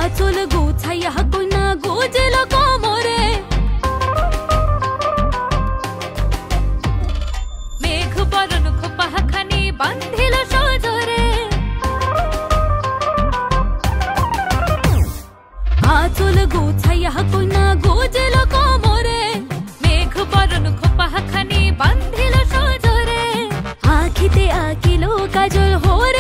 আঁচল গোছাইয়া কইনা গোজেল কোমরে, মেঘ বরণ খোপাখানি বান্ধিল সজরে। আঁচল গোছাইয়া কইনা গোজেল কোমরে, মেঘ বরণ খোপাখানি বান্ধিল সজরে। আখিতে আঁকিল কাজল হল